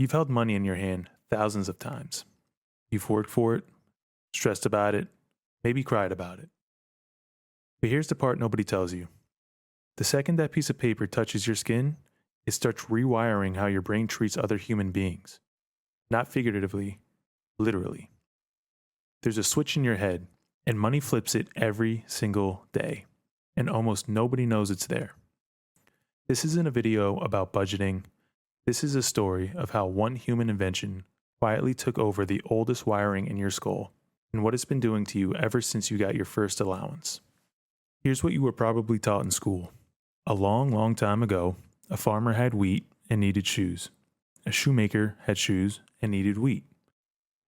You've held money in your hand thousands of times. You've worked for it, stressed about it, maybe cried about it. But here's the part nobody tells you. The second that piece of paper touches your skin, it starts rewiring how your brain treats other human beings. Not figuratively, literally. There's a switch in your head, and money flips it every single day, and almost nobody knows it's there. This isn't a video about budgeting. This is a story of how one human invention quietly took over the oldest wiring in your skull and what it's been doing to you ever since you got your first allowance. Here's what you were probably taught in school. A long, long time ago, a farmer had wheat and needed shoes. A shoemaker had shoes and needed wheat.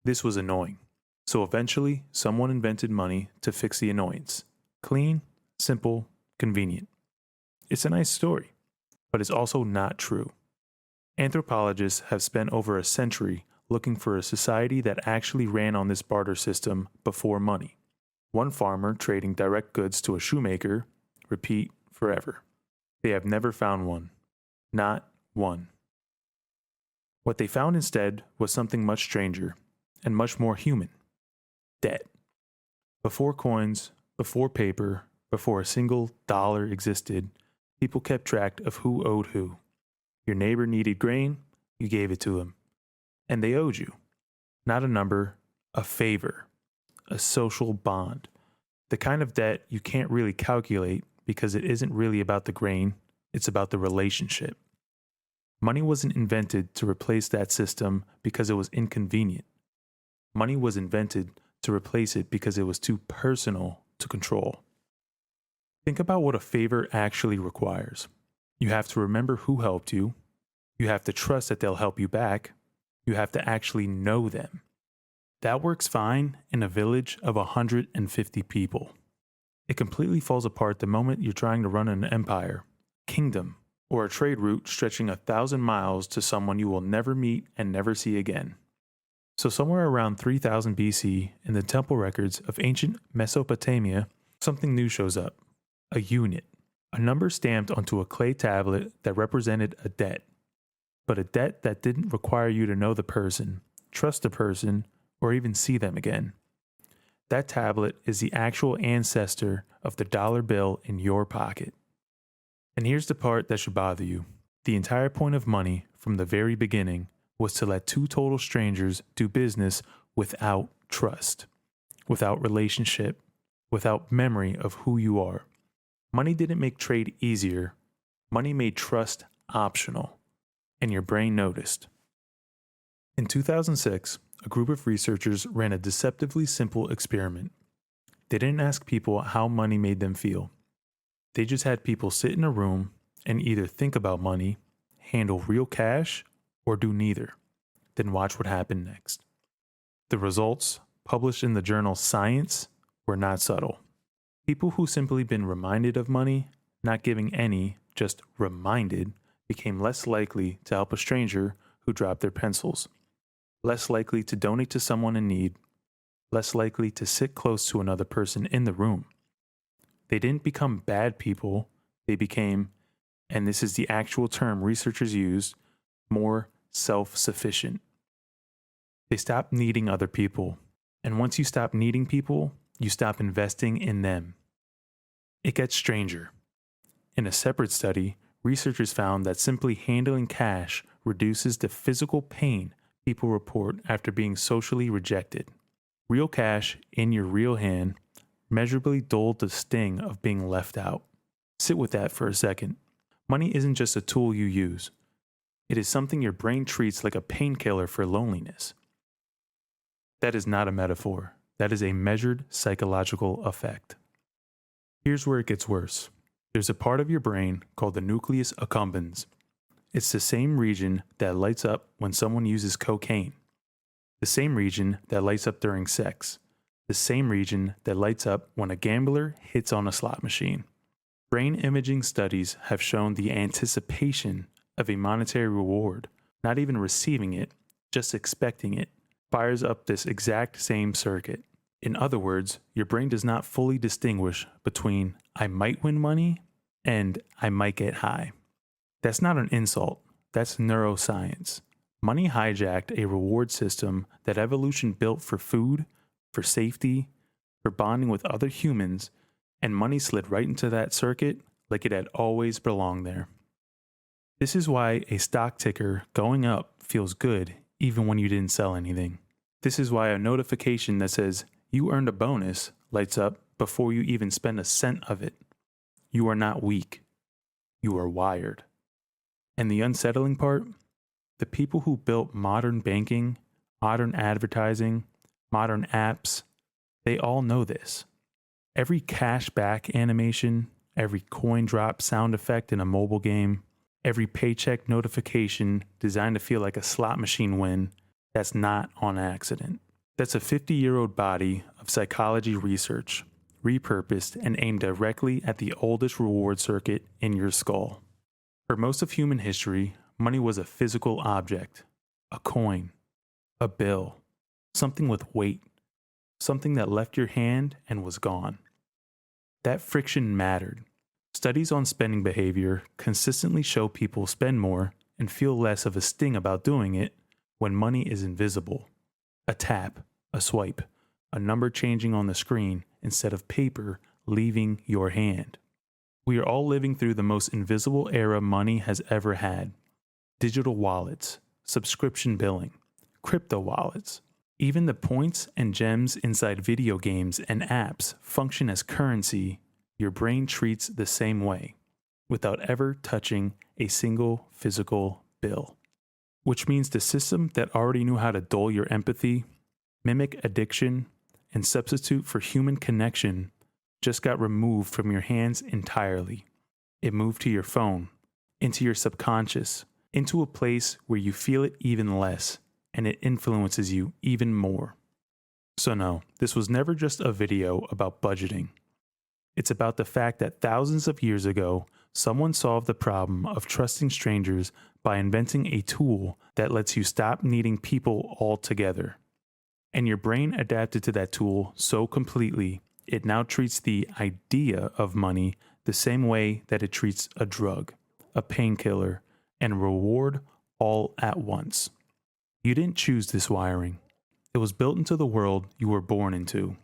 This was annoying. So eventually, someone invented money to fix the annoyance. Clean, simple, convenient. It's a nice story, but it's also not true. Anthropologists have spent over a century looking for a society that actually ran on this barter system before money. One farmer trading direct goods to a shoemaker, repeat forever. They have never found one. Not one. What they found instead was something much stranger and much more human. Debt. Before coins, before paper, before a single dollar existed, people kept track of who owed who. Your neighbor needed grain, you gave it to him. And they owed you. Not a number, a favor, a social bond. The kind of debt you can't really calculate because it isn't really about the grain, it's about the relationship. Money wasn't invented to replace that system because it was inconvenient. Money was invented to replace it because it was too personal to control. Think about what a favor actually requires. You have to remember who helped you. You have to trust that they'll help you back. You have to actually know them. That works fine in a village of 150 people. It completely falls apart the moment you're trying to run an empire, kingdom, or a trade route stretching 1,000 miles to someone you will never meet and never see again. So somewhere around 3000 BC, in the temple records of ancient Mesopotamia, something new shows up. A unit. A number stamped onto a clay tablet that represented a debt. But a debt that didn't require you to know the person, trust the person, or even see them again. That tablet is the actual ancestor of the dollar bill in your pocket. And here's the part that should bother you. The entire point of money, from the very beginning, was to let two total strangers do business without trust, without relationship, without memory of who you are. Money didn't make trade easier. Money made trust optional. And your brain noticed. In 2006, a group of researchers ran a deceptively simple experiment. They didn't ask people how money made them feel. They just had people sit in a room and either think about money, handle real cash, or do neither. Then watch what happened next. The results, published in the journal Science, were not subtle. People who simply been reminded of money, not giving any, just reminded, became less likely to help a stranger who dropped their pencils, less likely to donate to someone in need, less likely to sit close to another person in the room. They didn't become bad people, they became, and this is the actual term researchers used, more self-sufficient. They stopped needing other people, and once you stop needing people, you stop investing in them. It gets stranger. In a separate study, researchers found that simply handling cash reduces the physical pain people report after being socially rejected. Real cash in your real hand measurably dulled the sting of being left out. Sit with that for a second. Money isn't just a tool you use. It is something your brain treats like a painkiller for loneliness. That is not a metaphor. That is a measured psychological effect. Here's where it gets worse. There's a part of your brain called the nucleus accumbens. It's the same region that lights up when someone uses cocaine. The same region that lights up during sex. The same region that lights up when a gambler hits on a slot machine. Brain imaging studies have shown the anticipation of a monetary reward, not even receiving it, just expecting it, fires up this exact same circuit. In other words, your brain does not fully distinguish between I might win money and I might get high. That's not an insult. That's neuroscience. Money hijacked a reward system that evolution built for food, for safety, for bonding with other humans, and money slid right into that circuit like it had always belonged there. This is why a stock ticker going up feels good even when you didn't sell anything. This is why a notification that says you earned a bonus lights up before you even spend a cent of it. You are not weak. You are wired. And the unsettling part? The people who built modern banking, modern advertising, modern apps, they all know this. Every cash back animation, every coin drop sound effect in a mobile game, every paycheck notification designed to feel like a slot machine win, that's not on accident. That's a 50-year-old body of psychology research, repurposed and aimed directly at the oldest reward circuit in your skull. For most of human history, money was a physical object, a coin, a bill, something with weight, something that left your hand and was gone. That friction mattered. Studies on spending behavior consistently show people spend more and feel less of a sting about doing it when money is invisible. A tap, a swipe, a number changing on the screen instead of paper leaving your hand. We are all living through the most invisible era money has ever had. Digital wallets, subscription billing, crypto wallets. Even the points and gems inside video games and apps function as currency your brain treats the same way, without ever touching a single physical bill. Which means the system that already knew how to dull your empathy, mimic addiction, and substitute for human connection just got removed from your hands entirely. It moved to your phone, into your subconscious, into a place where you feel it even less, and it influences you even more. So no, this was never just a video about budgeting. It's about the fact that thousands of years ago, someone solved the problem of trusting strangers by inventing a tool that lets you stop needing people altogether. And your brain adapted to that tool so completely, it now treats the idea of money the same way that it treats a drug, a painkiller, and a reward all at once. You didn't choose this wiring. It was built into the world you were born into,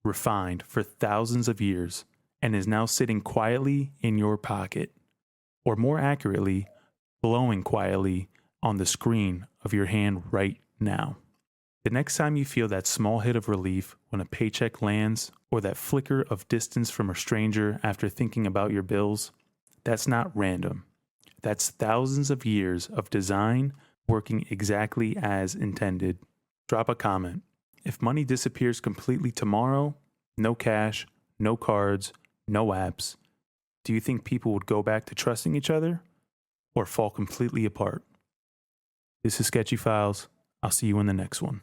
refined for thousands of years, and is now sitting quietly in your pocket, or more accurately, glowing quietly on the screen of your hand right now. The next time you feel that small hit of relief when a paycheck lands, or that flicker of distance from a stranger after thinking about your bills, that's not random. That's thousands of years of design working exactly as intended. Drop a comment. If money disappears completely tomorrow, no cash, no cards, no apps, do you think people would go back to trusting each other or fall completely apart? This is Sketchy Files. I'll see you in the next one.